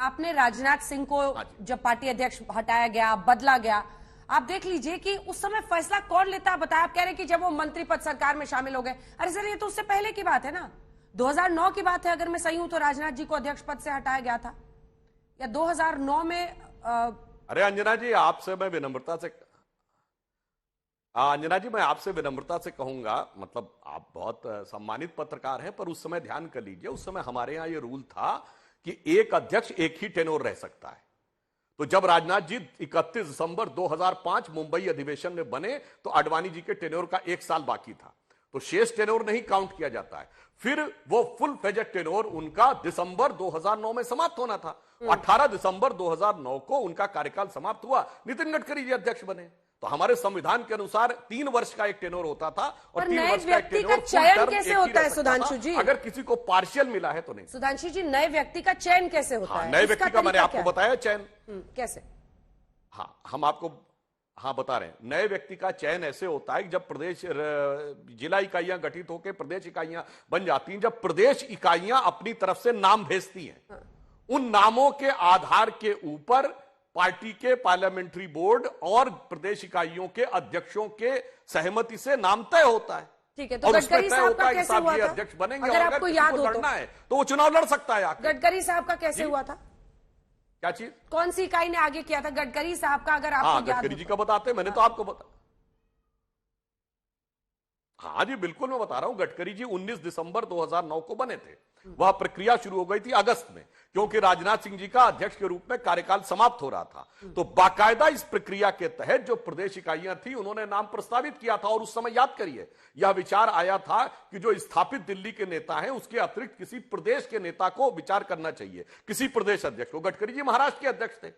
आपने राजनाथ सिंह को जब पार्टी अध्यक्ष हटाया गया, बदला गया, आप देख लीजिए कि उस समय फैसला कौन लेता बताया। आप कह रहे हैं कि जब वो मंत्री पद सरकार में शामिल हो गए। अरे सर, ये तो उससे पहले की बात है ना, 2009 की बात है। अगर मैं सही हूं तो राजनाथ जी को अध्यक्ष पद से हटाया गया था, या 2009 में अरे अंजना जी, आपसे मैं विनम्रता से अंजना जी, मैं आपसे विनम्रता से कहूंगा, मतलब आप बहुत सम्मानित पत्रकार हैं, पर उस समय ध्यान कर लीजिए, उस समय हमारे यहां ये रूल था कि एक अध्यक्ष एक ही टेन्योर रह सकता है। तो जब राजनाथ जी 31 दिसंबर 2005 मुंबई अधिवेशन में बने तो आडवाणी जी के टेन्योर का 1 साल बाकी था, तो शेष टेन्योर नहीं काउंट किया जाता है। फिर वो फुल फेजेड टेन्योर उनका दिसंबर 2009 में समाप्त होना था। 18 दिसंबर 2009 को उनका कार्यकाल समाप्त हुआ, नितिन गडकरी जी अध्यक्ष बने। तो हमारे संविधान के अनुसार 3 वर्ष का एक टेन्योर होता था, और 3 वर्ष का एक टेन्योर चयन कैसे होता है सुधांशु जी? अगर किसी को पार्शियल मिला है तो नहीं। सुधांशु जी, नए व्यक्ति का चयन कैसे होता है? नए व्यक्ति का मैंने आपको बताया चयन कैसे। हाँ, हम आपको बता रहे हैं। नए व्यक्ति का चयन ऐसे होता है कि जब प्रदेश जिला इकाइयां गठित होकर प्रदेश इकाइयां बन जाती हैं, जब प्रदेश इकाइयां अपनी तरफ से नाम भेजती हैं, उन नामों के आधार के ऊपर पार्टी के पार्लियामेंट्री बोर्ड और प्रदेश इकाइयों के अध्यक्षों के सहमति से नाम तय होता है। ठीक है, तो गडकरी साहब का कैसे हुआ था? अध्यक्ष बनेंगे, अगर आपको याद हो लड़ना है तो वो चुनाव लड़ सकता है। गडकरी साहब का कैसे हुआ था? क्या चीज? कौन सी इकाई ने आगे किया था गडकरी साहब का? अगर आपको याद, गडकरी जी का बताते, मैंने तो आपको बता। हाँ जी, बिल्कुल मैं बता रहा हूं। गडकरी जी 19 दिसंबर 2009 को बने थे। वह प्रक्रिया शुरू हो गई थी अगस्त में, क्योंकि राजनाथ सिंह जी का अध्यक्ष के रूप में कार्यकाल समाप्त हो रहा था। तो बाकायदा इस प्रक्रिया के तहत जो प्रदेश इकाइयां थी, उन्होंने नाम प्रस्तावित किया था। और उस समय याद करिए, यह विचार आया था कि जो स्थापित दिल्ली के नेता हैं, उसके अतिरिक्त किसी प्रदेश के नेता को विचार करना चाहिए, किसी प्रदेश अध्यक्ष को। गडकरी जी महाराष्ट्र के अध्यक्ष थे,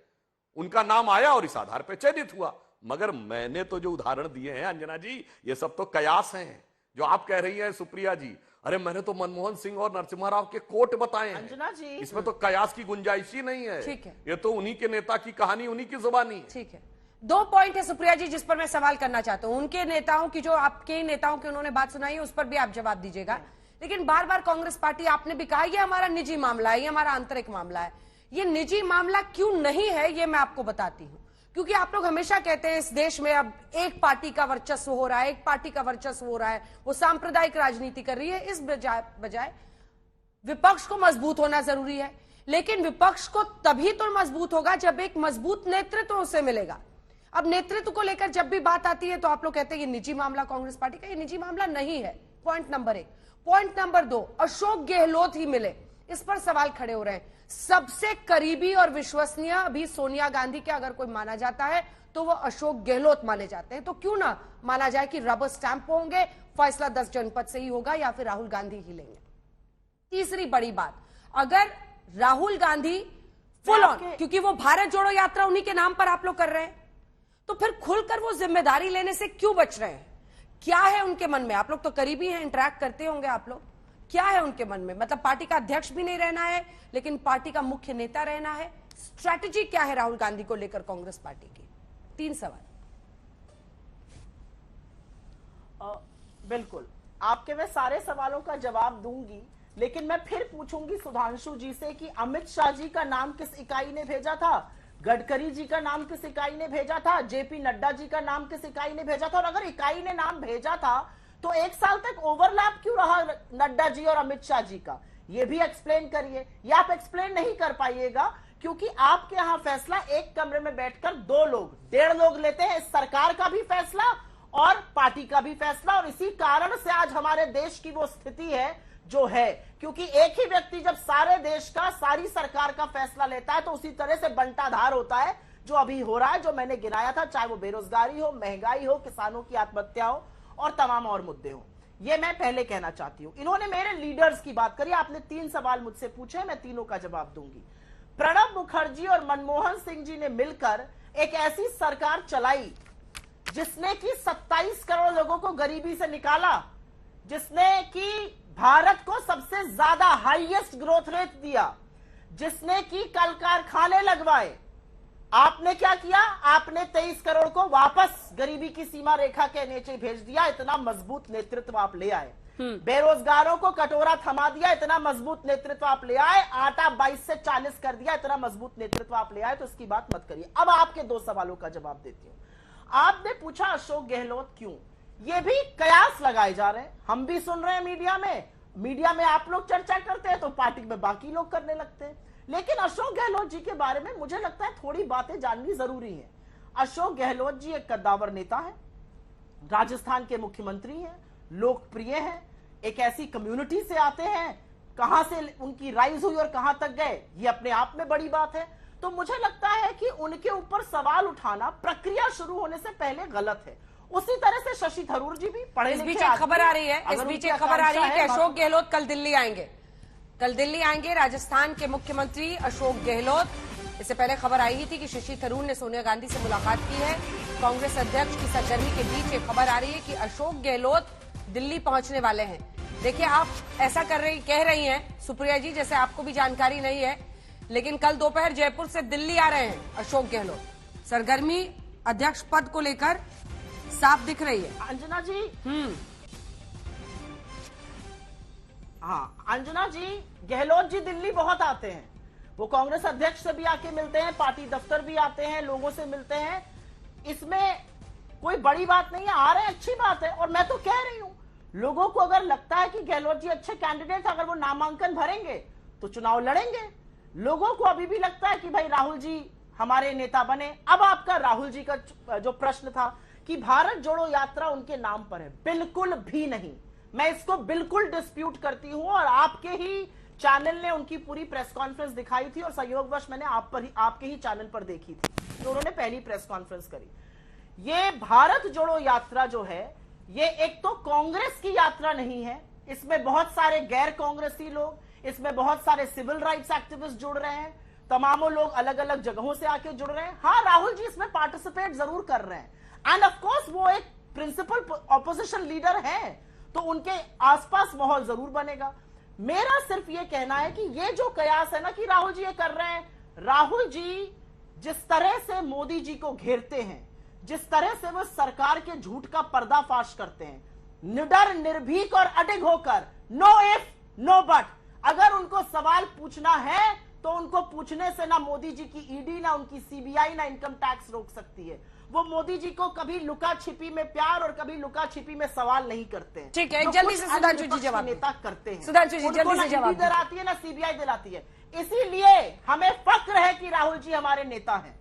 उनका नाम आया और इस आधार पर चयनित हुआ। मगर मैंने तो जो उदाहरण दिए हैं अंजना जी, ये सब तो कयास हैं। जो आप कह रही हैं सुप्रिया जी, अरे मैंने तो मनमोहन सिंह और नरसिम्हा राव के कोट बताए हैं अंजना जी, इसमें तो कयास की गुंजाइश ही नहीं है। ठीक है, ये तो उन्हीं के नेता की कहानी, उन्हीं की जुबानी है। ठीक है, 2 पॉइंट है सुप्रिया जी जिस पर मैं सवाल करना चाहता हूं। उनके नेताओं की, जो आपके नेताओं की उन्होंने बात सुनाई है, उस पर भी आप जवाब दीजिएगा। लेकिन बार बार कांग्रेस पार्टी, आपने भी कहा ये हमारा निजी मामला है, ये हमारा आंतरिक मामला है। ये निजी मामला क्यों नहीं है, ये मैं आपको बताती हूं। क्योंकि आप लोग हमेशा कहते हैं इस देश में अब एक पार्टी का वर्चस्व हो रहा है, एक पार्टी का वर्चस्व हो रहा है, वो सांप्रदायिक राजनीति कर रही है। इस बजाय विपक्ष को मजबूत होना जरूरी है। लेकिन विपक्ष को तभी तो मजबूत होगा जब एक मजबूत नेतृत्व उसे मिलेगा। अब नेतृत्व को लेकर जब भी बात आती है तो आप लोग कहते हैं ये निजी मामला कांग्रेस पार्टी का। ये निजी मामला नहीं है, point number 1। Point number 2, Ashok Gehlot ही मिले, इस पर सवाल खड़े हो रहे हैं। सबसे करीबी और विश्वसनीय अभी सोनिया गांधी के अगर कोई माना जाता है तो वो अशोक गहलोत माने जाते हैं। तो क्यों ना माना जाए कि रबर स्टैंप होंगे, फैसला 10 जनपद से ही होगा या फिर राहुल गांधी ही लेंगे। तीसरी बड़ी बात, अगर राहुल गांधी फुल ऑन, क्योंकि वो भारत जोड़ो यात्रा उन्हीं के नाम पर आप लोग कर रहे हैं, तो फिर खुलकर वो जिम्मेदारी लेने से क्यों बच रहे हैं? क्या है उनके मन में? आप लोग तो करीबी हैं, इंटरैक्ट करते होंगे आप लोग। क्या है उनके मन में? मतलब पार्टी का अध्यक्ष भी नहीं रहना है, लेकिन पार्टी का मुख्य नेता रहना है। स्ट्रैटेजी क्या है राहुल गांधी को लेकर कांग्रेस पार्टी की? 3 सवाल। बिल्कुल, आपके मैं सारे सवालों का जवाब दूंगी, लेकिन मैं फिर पूछूंगी सुधांशु जी से कि अमित शाह जी का नाम किस इकाई ने भेजा था, गडकरी जी का नाम किस इकाई ने भेजा था, जेपी नड्डा जी का नाम किस इकाई ने भेजा था? और अगर इकाई ने नाम भेजा था तो 1 साल तक ओवरलैप क्यों रहा नड्डा जी और अमित शाह जी का? ये भी एक्सप्लेन करिए। या आप एक्सप्लेन नहीं कर पाइएगा क्योंकि आपके यहां फैसला एक कमरे में बैठकर 2 लोग, 1.5 लोग लेते हैं। इस सरकार का भी फैसला और पार्टी का भी फैसला, और इसी कारण से आज हमारे देश की वो स्थिति है जो है। क्योंकि एक ही व्यक्ति जब सारे देश का, सारी सरकार का फैसला लेता है तो उसी तरह से बंटाधार होता है जो अभी हो रहा है, जो मैंने गिनाया था, चाहे वो बेरोजगारी हो, महंगाई हो, किसानों की आत्महत्या हो और तमाम और मुद्दे हो। ये मैं पहले कहना चाहती हूं। इन्होंने मेरे लीडर्स की बात करी, आपने 3 सवाल मुझसे पूछे, मैं तीनों का जवाब दूंगी। प्रणब मुखर्जी और मनमोहन सिंह जी ने मिलकर एक ऐसी सरकार चलाई जिसने कि 27 करोड़ लोगों को गरीबी से निकाला, जिसने कि भारत को सबसे ज्यादा हाईएस्ट ग्रोथ रेट दिया, जिसने कि कल कारखाने लगवाए। आपने क्या किया? आपने 23 करोड़ को वापस गरीबी की सीमा रेखा के नीचे भेज दिया। इतना मजबूत नेतृत्व आप ले आए। बेरोजगारों को कटोरा थमा दिया, इतना मजबूत नेतृत्व आप ले आए, आटा 22 से 40 कर दिया, इतना मजबूत नेतृत्व आप ले आए, तो इसकी बात मत करिए। अब आपके 2 सवालों का जवाब देती हूं। आपने पूछा अशोक गहलोत क्यों, ये भी कयास लगाए जा रहे हैं, हम भी सुन रहे हैं मीडिया में आप लोग चर्चा करते हैं तो पार्टी में बाकी लोग करने लगते हैं। लेकिन अशोक गहलोत जी के बारे में मुझे लगता है थोड़ी बातें जाननी जरूरी है। अशोक गहलोत जी एक कद्दावर नेता है, राजस्थान के मुख्यमंत्री हैं, लोकप्रिय हैं, एक ऐसी कम्युनिटी से आते हैं, कहां से उनकी राइज हुई और कहां तक गए ये अपने आप में बड़ी बात है। तो मुझे लगता है कि उनके ऊपर सवाल उठाना प्रक्रिया शुरू होने से पहले गलत है। उसी तरह से शशि थरूर जी भी पढ़े लिखे, इस बीच एक खबर आ रही है कि अशोक गहलोत कल दिल्ली आएंगे। राजस्थान के मुख्यमंत्री अशोक गहलोत, इससे पहले खबर आई ही थी कि शशि थरूर ने सोनिया गांधी से मुलाकात की है। कांग्रेस अध्यक्ष की सरगर्मी के बीच एक खबर आ रही है कि अशोक गहलोत दिल्ली पहुंचने वाले हैं। देखिए, आप ऐसा कह रही हैं सुप्रिया जी जैसे आपको भी जानकारी नहीं है, लेकिन कल दोपहर जयपुर से दिल्ली आ रहे हैं अशोक गहलोत। सरगर्मी अध्यक्ष पद को लेकर साफ दिख रही है। अंजना जी, हाँ, अंजना जी, गहलोत जी दिल्ली बहुत आते हैं, वो कांग्रेस अध्यक्ष से भी आके मिलते हैं, पार्टी दफ्तर भी आते हैं, लोगों से मिलते हैं, इसमें कोई बड़ी बात नहीं है, आ रहे हैं, अच्छी बात है। और मैं तो कह रही हूं, लोगों को अगर लगता है कि गहलोत जी अच्छे कैंडिडेट, अगर वो नामांकन भरेंगे तो चुनाव लड़ेंगे। लोगों को अभी भी लगता है कि भाई राहुल जी हमारे नेता बने। अब आपका राहुल जी का जो प्रश्न था कि भारत जोड़ो यात्रा उनके नाम पर है, बिल्कुल भी नहीं, मैं इसको बिल्कुल डिस्प्यूट करती हूं। और आपके ही चैनल ने उनकी पूरी प्रेस कॉन्फ्रेंस दिखाई थी और संयोगवश मैंने आपके ही चैनल पर देखी थी, तो उन्होंने पहली प्रेस कॉन्फ्रेंस करी। ये भारत जोड़ो यात्रा जो है, ये एक तो कांग्रेस की यात्रा नहीं है, इसमें बहुत सारे गैर कांग्रेसी लोग, इसमें बहुत सारे सिविल राइट्स एक्टिविस्ट जुड़ रहे हैं, तमामों लोग अलग अलग जगहों से आके जुड़ रहे हैं। हाँ, राहुल जी इसमें पार्टिसिपेट जरूर कर रहे हैं, एंड ऑफ कोर्स वो एक प्रिंसिपल ऑपोजिशन लीडर हैं, तो उनके आसपास माहौल जरूर बनेगा। मेरा सिर्फ ये कहना है कि ये जो कयास है ना कि राहुल जी ये कर रहे हैं, राहुल जी जिस तरह से मोदी जी को घेरते हैं, जिस तरह से वो सरकार के झूठ का पर्दाफाश करते हैं, निडर, निर्भीक और अडिग होकर, नो इफ नो बट, अगर उनको सवाल पूछना है तो उनको पूछने से ना मोदी जी की ईडी, ना उनकी सीबीआई, ना इनकम टैक्स रोक सकती है। वो मोदी जी को कभी लुका छिपी में प्यार और कभी लुका छिपी में सवाल नहीं करते हैं। ठीक है, जल्दी से सुधांशु जी जवाब नेता करते हैं, सुधांशु जी जल्दी से जवाब दिलाती है ना सीबीआई दिलाती है। इसीलिए हमें फक्र है कि राहुल जी हमारे नेता हैं।